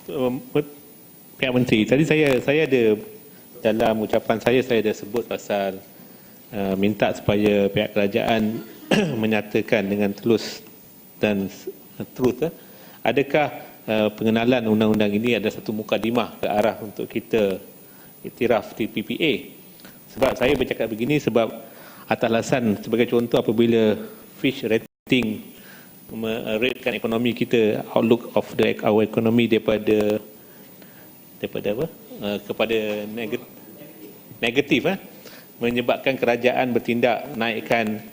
Pihak Menteri, tadi saya ada dalam ucapan saya ada sebut pasal minta supaya pihak kerajaan menyatakan dengan telus dan truth. Adakah pengenalan undang-undang ini ada satu mukadimah ke arah untuk kita iktiraf TPPA? Sebab saya bercakap begini sebab atas alasan sebagai contoh apabila Fitch rating meratekan ekonomi kita, outlook of our economy daripada apa? Kepada negatif, menyebabkan kerajaan bertindak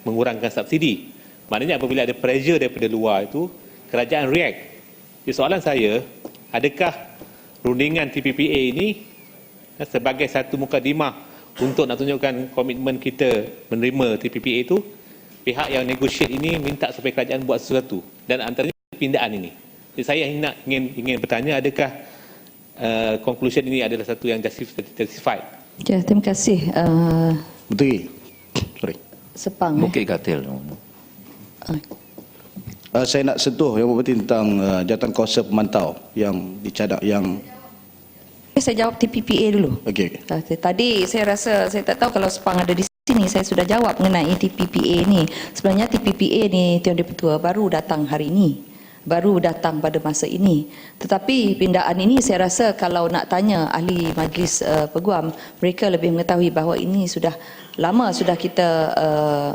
mengurangkan subsidi. Maknanya apabila ada pressure daripada luar itu, kerajaan react. Jadi soalan saya, adakah rundingan TPPA ini sebagai satu mukadimah untuk nak tunjukkan komitmen kita menerima TPPA itu, pihak yang negotiate ini minta supaya kerajaan buat sesuatu, dan antaranya pindaan ini. Jadi saya ingin bertanya, adakah conclusion ini adalah satu yang justified? Ya, terima kasih. Menteri, sorry. Sepang. Bukit Katil. Saya nak sentuh yang berarti tentang jawatankuasa pemantau yang dicadang yang. Saya jawab TPPA dulu. Okey. Tadi saya rasa, saya tak tahu kalau Sepang ada di sini, saya sudah jawab mengenai TPPA ni. Sebenarnya TPPA ni, Tuan Dipertua, baru datang hari ini. Baru datang pada masa ini. Tetapi pindaan ini saya rasa kalau nak tanya ahli Majlis Peguam, mereka lebih mengetahui bahawa ini sudah lama sudah kita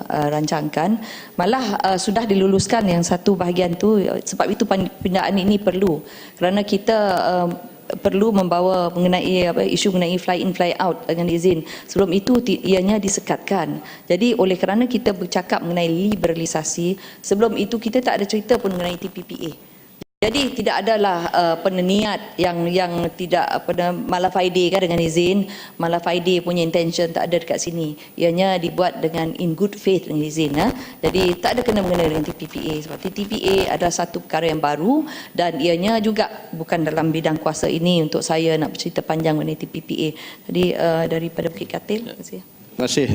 rancangkan. Malah sudah diluluskan yang satu bahagian tu. Sebab itu pindaan ini perlu. Kerana kita perlu membawa mengenai isu mengenai fly in fly out dengan izin. Sebelum itu ianya disekatkan. Jadi oleh kerana kita bercakap mengenai liberalisasi, sebelum itu kita tak ada cerita pun mengenai TPPA. Jadi tidak adalah niat yang tidak malafaide kan dengan izin, malafaide punya intention tak ada dekat sini. Ianya dibuat dengan in good faith dengan izin. Jadi tak ada kena-mengena dengan TPPA. Sebab TPPA adalah satu perkara yang baru dan ianya juga bukan dalam bidang kuasa ini untuk saya nak bercerita panjang mengenai TPPA. Jadi daripada Bukit Katil, terima kasih. Terima kasih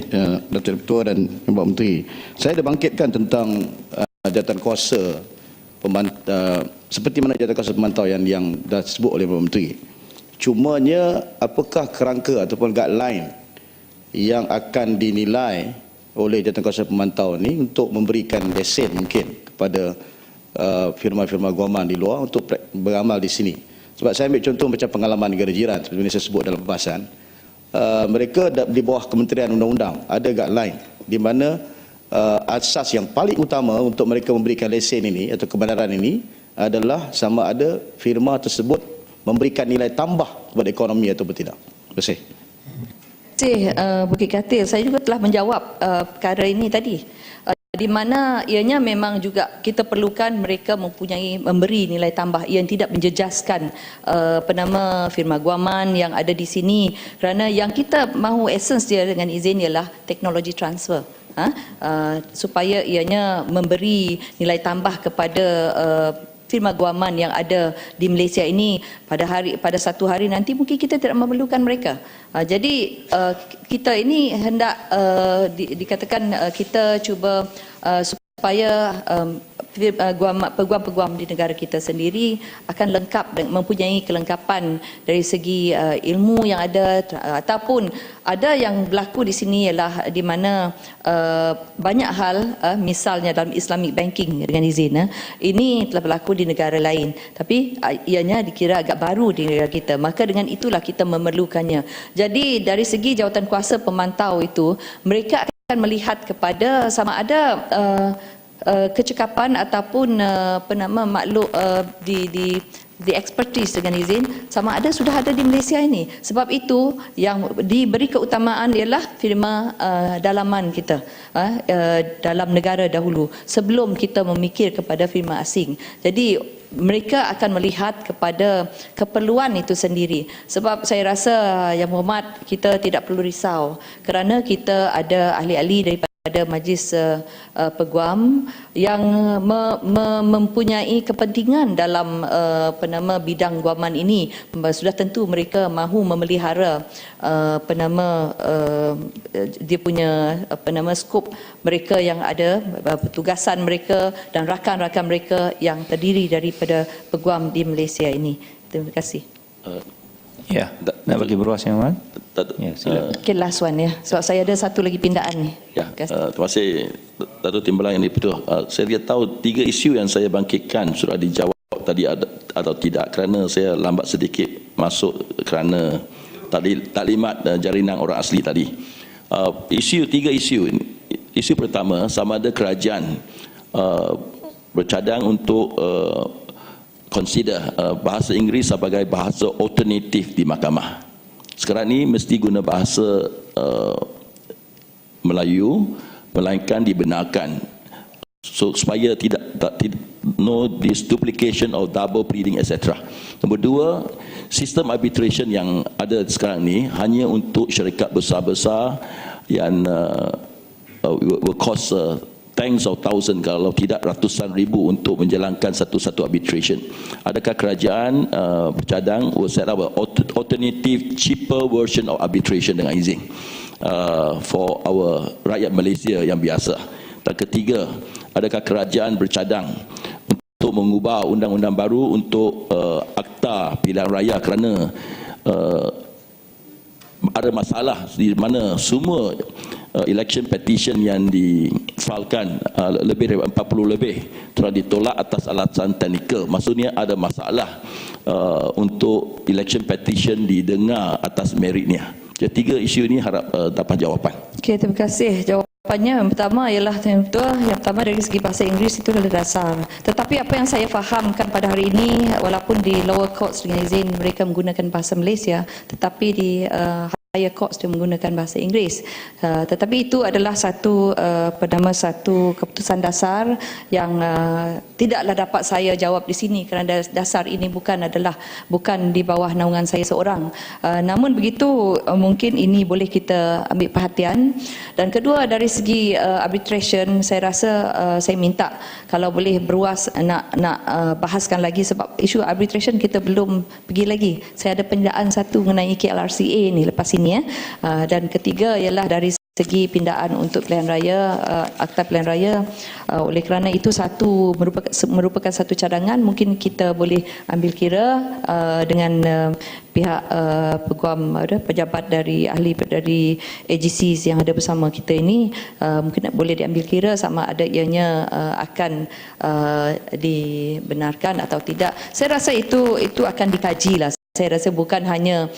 Dr. Ketua dan Ibu Menteri. Saya ada bangkitkan tentang jawatankuasa seperti mana jawatankuasa pemantau yang dah disebut oleh Ibu Menteri. Cumanya apakah kerangka ataupun guideline yang akan dinilai oleh jawatankuasa pemantau ini untuk memberikan lesen mungkin kepada firma-firma guaman di luar untuk beramal di sini. Sebab saya ambil contoh macam pengalaman negara jiran seperti yang saya sebut dalam pembahasan. Mereka di bawah Kementerian Undang-Undang ada guideline di mana asas yang paling utama untuk mereka memberikan lesen ini atau kebenaran ini adalah sama ada firma tersebut memberikan nilai tambah kepada ekonomi atau tidak. Terima kasih. Terima kasih Bukit Katil. Saya juga telah menjawab perkara ini tadi. Di mana ianya memang juga kita perlukan mereka memberi nilai tambah yang tidak menjejaskan firma guaman yang ada di sini, kerana yang kita mahu essence dia dengan izin ialah teknologi transfer. Supaya ianya memberi nilai tambah kepada firma guaman yang ada di Malaysia ini pada satu hari nanti mungkin kita tidak memerlukan mereka. Jadi kita ini hendak dikatakan kita cuba supaya peguam-peguam di negara kita sendiri akan lengkap dan mempunyai kelengkapan dari segi ilmu yang ada, ataupun ada yang berlaku di sini ialah di mana banyak hal, misalnya dalam Islamic banking dengan izin, ini telah berlaku di negara lain tapi ianya dikira agak baru di negara kita, maka dengan itulah kita memerlukannya. Jadi dari segi jawatankuasa pemantau itu, mereka akan melihat kepada sama ada kecekapan ataupun makhluk di expertise dengan izin sama ada sudah ada di Malaysia ini. Sebab itu yang diberi keutamaan ialah firma dalaman kita dalam negara dahulu sebelum kita memikir kepada firma asing. Jadi mereka akan melihat kepada keperluan itu sendiri. Sebab saya rasa Yang Berhormat, kita tidak perlu risau kerana kita ada ahli-ahli daripada Majlis Peguam yang mempunyai kepentingan dalam bidang guaman ini. Sudah tentu mereka mahu memelihara dia punya skop mereka yang ada, petugasan mereka dan rakan-rakan mereka yang terdiri daripada peguam di Malaysia ini. Terima kasih. Ya, nak bagi beruas yang mana? Ya, silakan. Okay, last one ya. Sebab saya ada satu lagi pindaan ni. Ya, terima kasih Datuk Timbalan yang dipertua. Saya tidak tahu 3 isu yang saya bangkitkan sudah dijawab tadi atau tidak, kerana saya lambat sedikit masuk kerana taklimat jaringan orang asli tadi. 3 isu. Isu pertama, sama ada kerajaan bercadang untuk consider bahasa Inggeris sebagai bahasa alternatif di mahkamah. Sekarang ni mesti guna bahasa Melayu, melainkan dibenarkan, so supaya tidak no this duplication or double pleading etc. Nombor 2, sistem arbitration yang ada sekarang ni hanya untuk syarikat besar-besar yang will cost tens of thousand, kalau tidak ratusan ribu untuk menjalankan satu-satu arbitration. Adakah kerajaan bercadang will set up a alternative cheaper version of arbitration dengan izin for our rakyat Malaysia yang biasa? Dan ketiga, adakah kerajaan bercadang untuk mengubah undang-undang baru untuk akta pilihan raya kerana ada masalah di mana semua election petition yang difilekan lebih dari 40 lebih telah ditolak atas alasan teknikal. Maksudnya ada masalah untuk election petition didengar atas meritnya. Jadi 3 isu ini harap dapat jawapan. Okey, terima kasih. Jawapannya yang pertama ialah yang pertama dari segi bahasa Inggeris itu adalah dasar. Tetapi apa yang saya fahamkan pada hari ini, walaupun di lower courts dengan izin mereka menggunakan bahasa Malaysia, tetapi di higher courts dia menggunakan bahasa Inggeris. Tetapi itu adalah satu keputusan dasar yang tidaklah dapat saya jawab di sini kerana dasar ini bukan di bawah naungan saya seorang. Namun begitu mungkin ini boleh kita ambil perhatian. Dan kedua, dari segi arbitration, saya rasa saya minta kalau boleh beruas nak bahaskan lagi, sebab isu arbitration kita belum pergi lagi. Saya ada pindaan satu mengenai KLRCA ni lepas ini ya. Dan ketiga ialah dari segi pindaan untuk pilihan raya, akta pilihan raya. Oleh kerana itu merupakan satu cadangan, mungkin kita boleh ambil kira dengan pihak peguam pejabat dari ahli dari AGCs yang ada bersama kita ini, mungkin boleh diambil kira sama ada ianya akan dibenarkan atau tidak. Saya rasa itu akan dikajilah. Saya rasa bukan hanya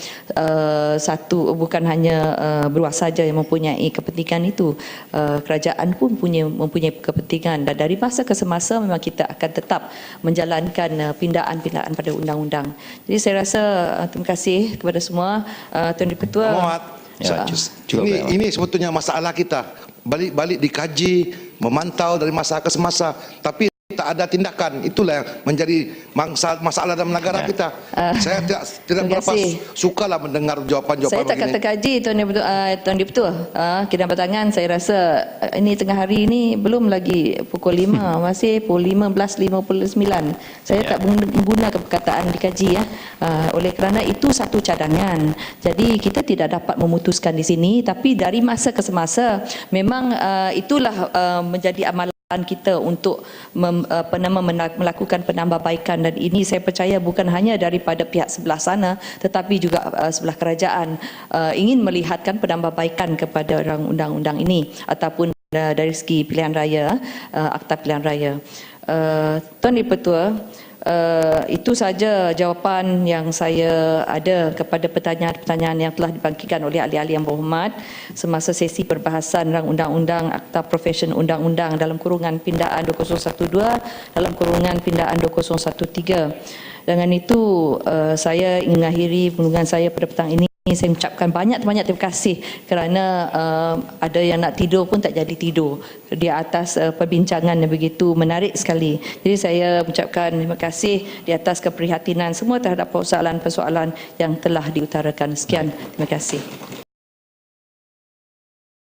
beruas saja yang mempunyai kepentingan itu, kerajaan pun mempunyai kepentingan, dan dari masa ke semasa memang kita akan tetap menjalankan pindaan-pindaan pada undang-undang. Jadi saya rasa terima kasih kepada semua. Tuan Dipertua. Muhammad, ini sebetulnya masalah kita. Balik-balik dikaji, memantau dari masa ke semasa, tapi tak ada tindakan. Itulah yang menjadi masalah dalam negara kita. Saya tidak berapa sukalah mendengar jawapan-jawapan saya tak kata kaji, Tuan Dipertua. Kedatangan saya rasa ini tengah hari ini belum lagi pukul 5, masih pukul 15.59. Saya tak menggunakan perkataan dikaji ya. Oleh kerana itu satu cadangan. Jadi kita tidak dapat memutuskan di sini, tapi dari masa ke semasa memang itulah menjadi amalan kita untuk melakukan penambahbaikan, dan ini saya percaya bukan hanya daripada pihak sebelah sana tetapi juga sebelah kerajaan ingin melihatkan penambahbaikan kepada undang-undang ini ataupun dari segi pilihan raya, akta pilihan raya. Tuan Dipertua, itu saja jawapan yang saya ada kepada pertanyaan-pertanyaan yang telah dibangkitkan oleh ahli-ahli yang berhormat semasa sesi perbahasan undang-undang akta profesion undang-undang dalam kurungan pindaan 2012 dalam kurungan pindaan 2013. Dengan itu saya ingin mengakhiri perundingan saya pada petang ini. Saya ucapkan banyak-banyak terima kasih kerana ada yang nak tidur pun tak jadi tidur di atas perbincangan yang begitu menarik sekali. Jadi saya ucapkan terima kasih di atas keprihatinan semua terhadap persoalan-persoalan yang telah diutarakan. Sekian, terima kasih.